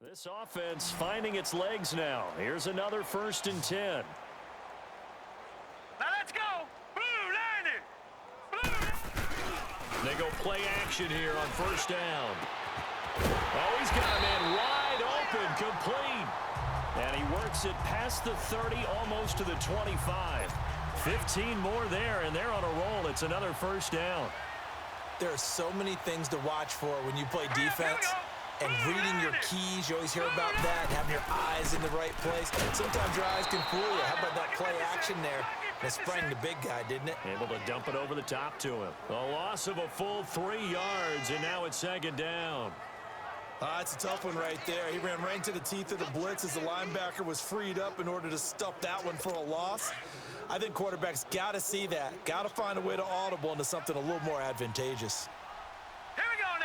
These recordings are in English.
This offense finding its legs now. Here's another 1st and 10. Now let's go. Blue line it. Blue. They go play action here on 1st down. Oh, he's got a man wide open, complete. And he works it past the 30, almost to the 25. 15 more there, and they're on a roll. It's another 1st down. There are so many things to watch for when you play defense. And reading your keys, you always hear about that, having your eyes in the right place. Sometimes your eyes can fool you. How about that play action there? That sprang the big guy, didn't it? Able to dump it over the top to him. A loss of a full 3 yards, and now it's 2nd down. It's a tough one right there. He ran right into the teeth of the blitz as the linebacker was freed up in order to stuff that one for a loss. I think quarterbacks got to see that. Got to find a way to audible into something a little more advantageous. Here we go now.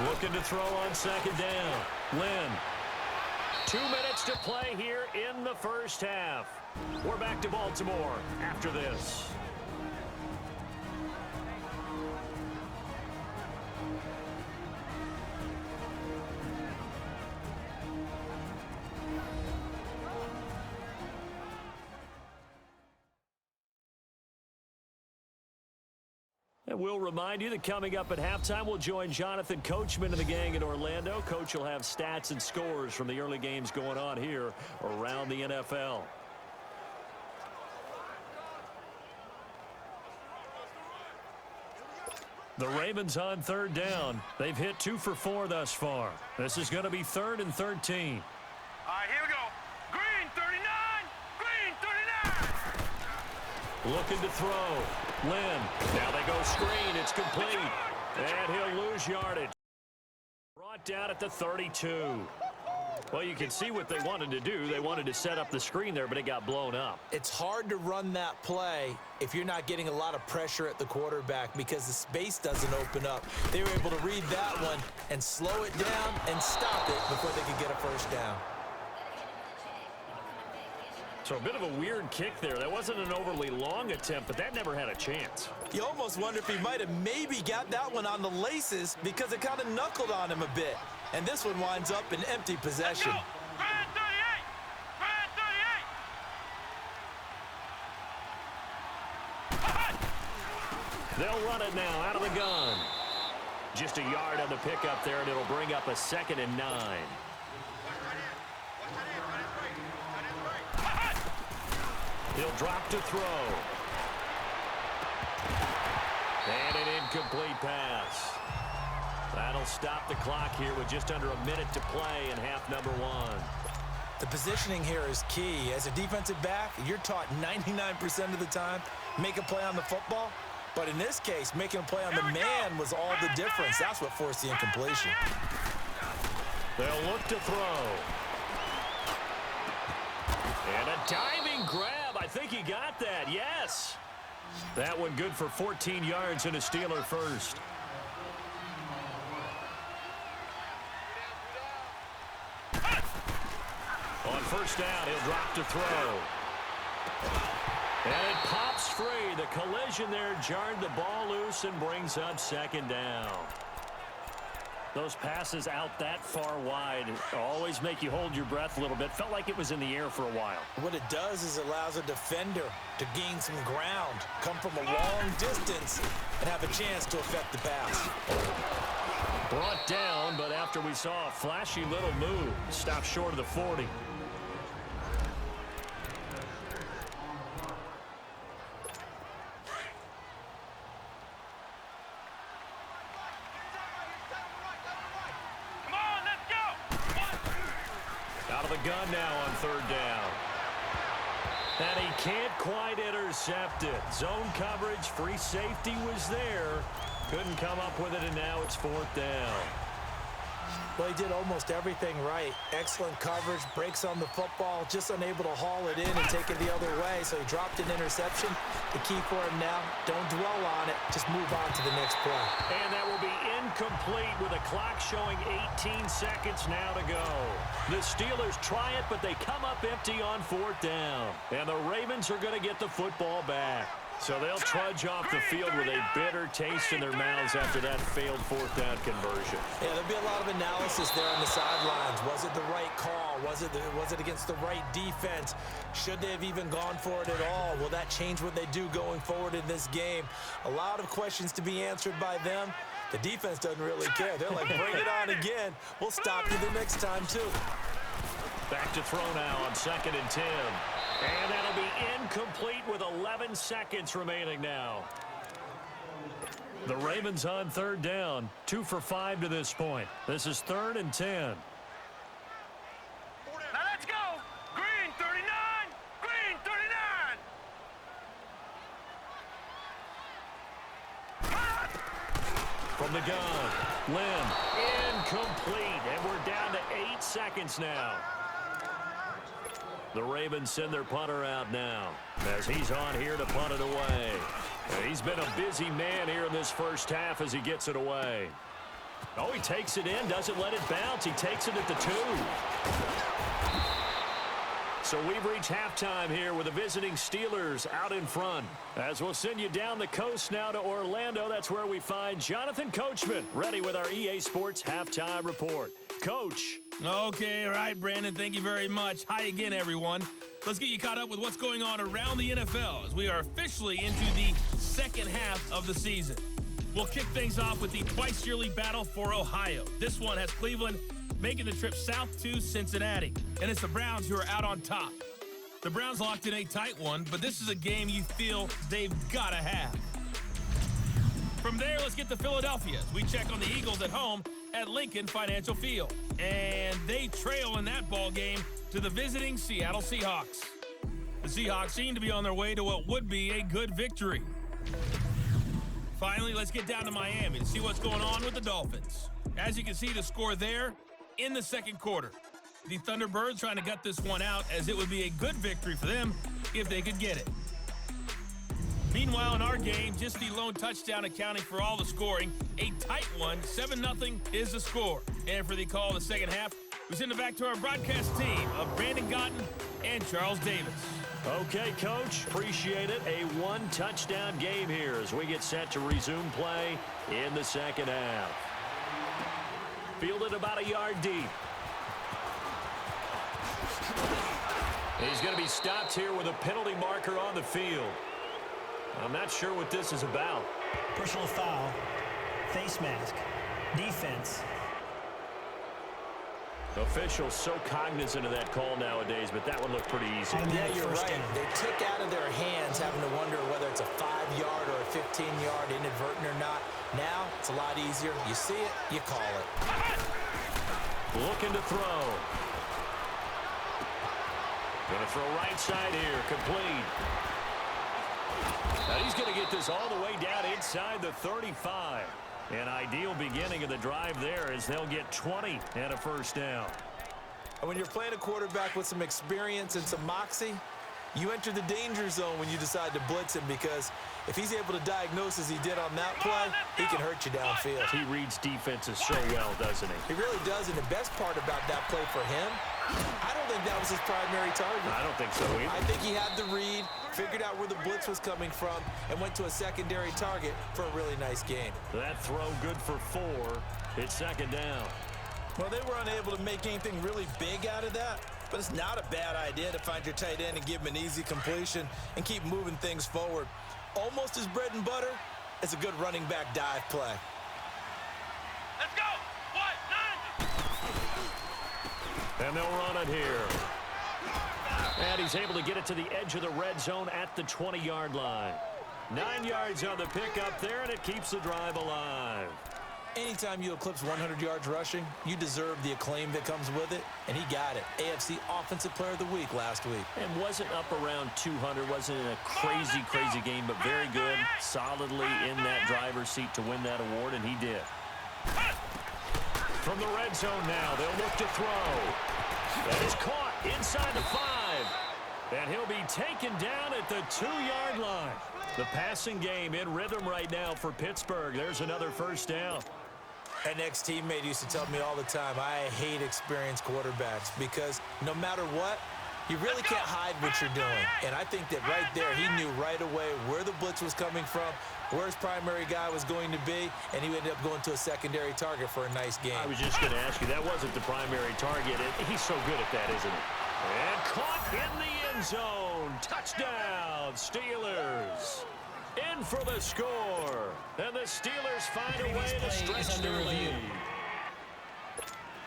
Looking to throw on 2nd down. Lynn. 2 minutes to play here in the 1st half. We're back to Baltimore after this. And we'll remind you that coming up at halftime, we'll join Jonathan Coachman and the gang in Orlando. Coach will have stats and scores from the early games going on here around the NFL. The Ravens on 3rd down. They've hit 2 for 4 thus far. This is going to be 3rd and 13. All right, here we go. Green 39. Green 39. Looking to throw. Lynn. Now they go screen. It's complete. And he'll lose yardage. Brought down at the 32. Well, you can see what they wanted to do. They wanted to set up the screen there, but it got blown up. It's hard to run that play if you're not getting a lot of pressure at the quarterback because the space doesn't open up. They were able to read that one and slow it down and stop it before they could get a 1st down. So a bit of a weird kick there. That wasn't an overly long attempt, but that never had a chance. You almost wonder if he might have maybe got that one on the laces because it kind of knuckled on him a bit. And this one winds up in empty possession. Green 38. Green 38. They'll run it now out of the gun. Just a yard on the pickup there, and it'll bring up a 2nd and 9. He'll drop to throw. And an incomplete pass. That'll stop the clock here with just under a minute to play in half number 1. The positioning here is key. As a defensive back, you're taught 99% of the time, make a play on the football. But in this case, making a play on the man was all the difference. That's what forced the incompletion. They'll look to throw. And a diving grab. I think he got that. Yes. That one good for 14 yards and a Steeler first. On 1st down, he'll drop to throw. And it pops free. The collision there jarred the ball loose and brings up 2nd down. Those passes out that far wide always make you hold your breath a little bit. Felt like it was in the air for a while. What it does is allows a defender to gain some ground, come from a long distance, and have a chance to affect the pass. Brought down, but after we saw a flashy little move, stopped short of the 40. Gun now on 3rd down. And he can't quite intercept it. Zone coverage, free safety was there. Couldn't come up with it, and now it's 4th down. Well, he did almost everything right. Excellent coverage, breaks on the football, just unable to haul it in and take it the other way, so he dropped an interception. The key for him now, don't dwell on it, just move on to the next play. And that will be incomplete with a clock showing 18 seconds now to go. The Steelers try it, but they come up empty on 4th down. And the Ravens are going to get the football back. So they'll trudge off the field with a bitter taste in their mouths after that failed fourth down conversion. Yeah, there'll be a lot of analysis there on the sidelines. Was it the right call? Was it against the right defense? Should they have even gone for it at all? Will that change what they do going forward in this game? A lot of questions to be answered by them. The defense doesn't really care. They're like, bring it on again. We'll stop you the next time, too. Back to throw now on 2nd and 10. And that'll be incomplete with 11 seconds remaining now. The Ravens on 3rd down. 2 for 5 to this point. This is 3rd and 10. Now let's go. Green 39. Green 39. From the gun, Lynn, incomplete. And we're down to 8 seconds now. The Ravens send their punter out now as he's on here to punt it away. And he's been a busy man here in this first half as he gets it away. Oh, he takes it in, doesn't let it bounce. He takes it at the 2. So we've reached halftime here with the visiting Steelers out in front. As we'll send you down the coast now to Orlando, that's where we find Jonathan Coachman ready with our EA Sports Halftime Report. Coach. Okay, all right, Brandon, thank you very much. Hi again, everyone. Let's get you caught up with what's going on around the NFL as we are officially into the second half of the season. We'll kick things off with the twice-yearly battle for Ohio. This one has Cleveland making the trip south to Cincinnati, and it's the Browns who are out on top. The Browns locked in a tight one, but this is a game you feel they've got to have. From there, let's get to Philadelphia. We check on the Eagles at home at Lincoln Financial Field. And they trail in that ball game to the visiting Seattle Seahawks. The Seahawks seem to be on their way to what would be a good victory. Finally, let's get down to Miami to see what's going on with the Dolphins. As you can see, the score there in the second quarter. The Thunderbirds trying to gut this one out as it would be a good victory for them if they could get it. Meanwhile, in our game, just the lone touchdown accounting for all the scoring. A tight one, 7-0 is the score. And for the call of the second half, we send it back to our broadcast team of Brandon Gotten and Charles Davis. Okay, Coach, appreciate it. A one-touchdown game here as we get set to resume play in the second half. Fielded about a yard deep. He's going to be stopped here with a penalty marker on the field. I'm not sure what this is about. Personal foul, face mask, defense. Officials so cognizant of that call nowadays, but that one looked pretty easy. Yeah, you're right. They took out of their hands having to wonder whether it's a 5-yard or a 15-yard inadvertent or not. Now, it's a lot easier. You see it, you call it. Looking to throw. Going to throw right side here, complete. Now he's going to get this all the way down inside the 35. An ideal beginning of the drive there as they'll get 20 and a first down. And when you're playing a quarterback with some experience and some moxie, you enter the danger zone when you decide to blitz him, because if he's able to diagnose as he did on that play, he can hurt you downfield. He reads defenses so well, doesn't he? He really does, and the best part about that play for him, I don't think that was his primary target. I don't think so either. I think he had the read, figured out where the blitz was coming from, and went to a secondary target for a really nice game. That throw good for 4. It's second down. Well, they were unable to make anything really big out of that, but it's not a bad idea to find your tight end and give him an easy completion and keep moving things forward. Almost as bread and butter as a good running back dive play. Let's go. 1, 9. And they'll run it here. And he's able to get it to the edge of the red zone at the 20-yard line. 9 yards on the pickup there, and it keeps the drive alive. Anytime you eclipse 100 yards rushing, you deserve the acclaim that comes with it, and he got it. AFC Offensive Player of the Week last week. And wasn't up around 200, wasn't in a crazy game, but very good, solidly in that driver's seat to win that award, and he did. From the red zone now, they'll look to throw. That is caught inside the 5. And he'll be taken down at the 2-yard line. The passing game in rhythm right now for Pittsburgh. There's another first down. An ex-teammate used to tell me all the time, I hate experienced quarterbacks, because no matter what, You really can't hide what you're doing. And I think that right there, he knew right away where the blitz was coming from, where his primary guy was going to be, and he ended up going to a secondary target for a nice game. I was just going to ask you, that wasn't the primary target. He's so good at that, isn't he? And caught in the end zone. Touchdown, Steelers. In for the score. And the Steelers find a way to stretch their lead.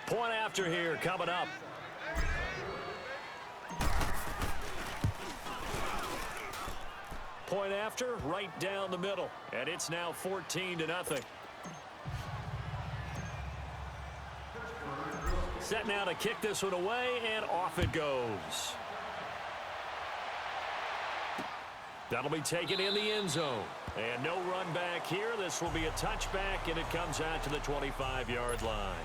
Point after here coming up. Point after, right down the middle. And it's now 14-0. Set now to kick this one away, and off it goes. That'll be taken in the end zone. And no run back here. This will be a touchback, and it comes out to the 25-yard line.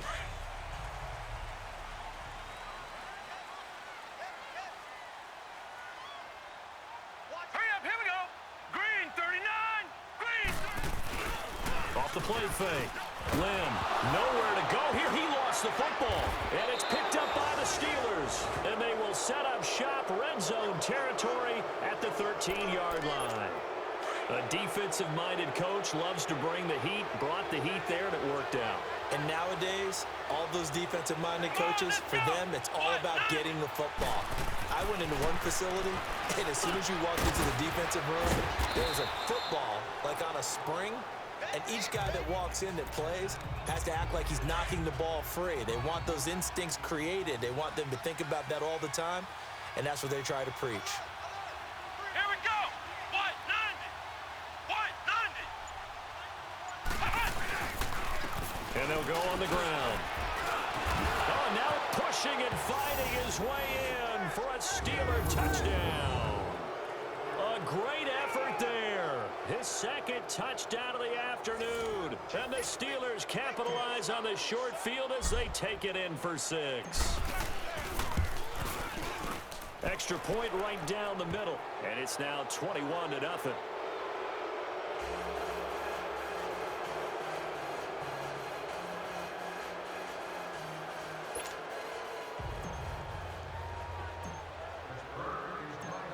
The play fake. Lynn, nowhere to go here. He lost the football. And it's picked up by the Steelers. And they will set up shop red zone territory at the 13-yard line. A defensive-minded coach loves to bring the heat, brought the heat there, and it worked out. And nowadays, all those defensive-minded coaches, for them, it's all about getting the football. I went into one facility, and as soon as you walked into the defensive room, there was a football, like on a spring. And each guy that walks in that plays has to act like he's knocking the ball free. They want those instincts created. They want them to think about that all the time, and that's what they try to preach. Here we go. White 90. And they'll go on the ground. Oh, now pushing and fighting his way in for a Steeler touchdown. A great effort there. His second touchdown of the afternoon. And the Steelers capitalize on the short field as they take it in for 6. Extra point right down the middle. And it's now 21-0.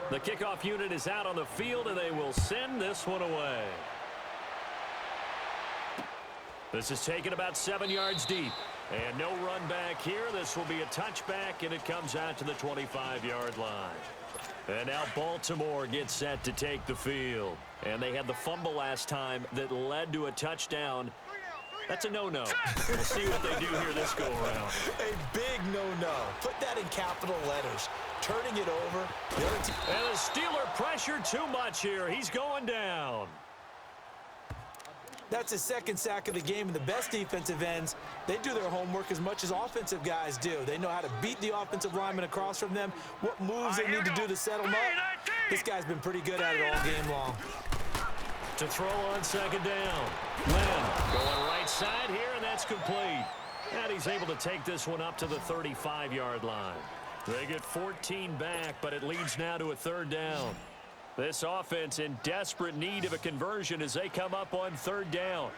The kickoff unit is out on the field, and they will send this one away. This is taken about 7 yards deep. And no run back here. This will be a touchback, and it comes out to the 25-yard line. And now Baltimore gets set to take the field. And they had the fumble last time that led to a touchdown. That's a no-no. We'll see what they do here this go-around. A big no-no. Put that in capital letters. Turning it over. And the Steeler pressure too much here. He's going down. That's his second sack of the game, and the best defensive ends, they do their homework as much as offensive guys do. They know how to beat the offensive lineman across from them, what moves they need to do to set them up. This guy's been pretty good at it all game long. To throw on second down. Lynn going right side here, and that's complete. And he's able to take this one up to the 35-yard line. They get 14 back, but it leads now to a third down. This offense in desperate need of a conversion as they come up on third down.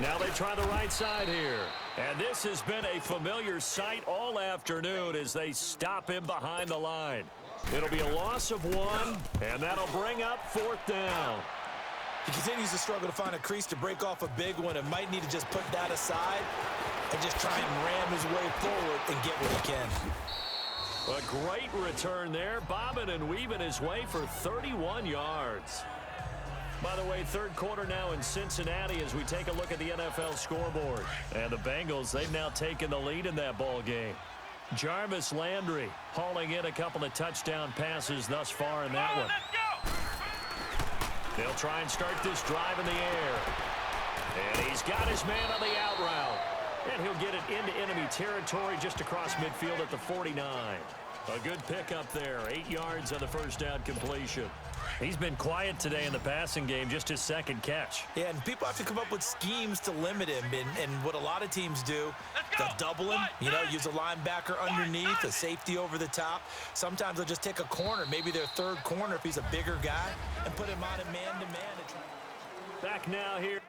Now they try the right side here. And this has been a familiar sight all afternoon as they stop him behind the line. It'll be a loss of 1, and that'll bring up fourth down. He continues to struggle to find a crease to break off a big one and might need to just put that aside and just try and ram his way forward and get what he can. A great return there, bobbing and weaving his way for 31 yards. By the way, third quarter now in Cincinnati as we take a look at the NFL scoreboard. And the Bengals, they've now taken the lead in that ball game. Jarvis Landry hauling in a couple of touchdown passes thus far in that one. They'll try and start this drive in the air. And he's got his man on the out route. And he'll get it into enemy territory just across midfield at the 49. A good pickup there. 8 yards on the first down completion. He's been quiet today in the passing game, just his second catch. Yeah, and people have to come up with schemes to limit him. And what a lot of teams do, they'll double him, use a linebacker underneath, a safety over the top. Sometimes they'll just take a corner, maybe their third corner if he's a bigger guy, and put him on a man-to-man. Back now here.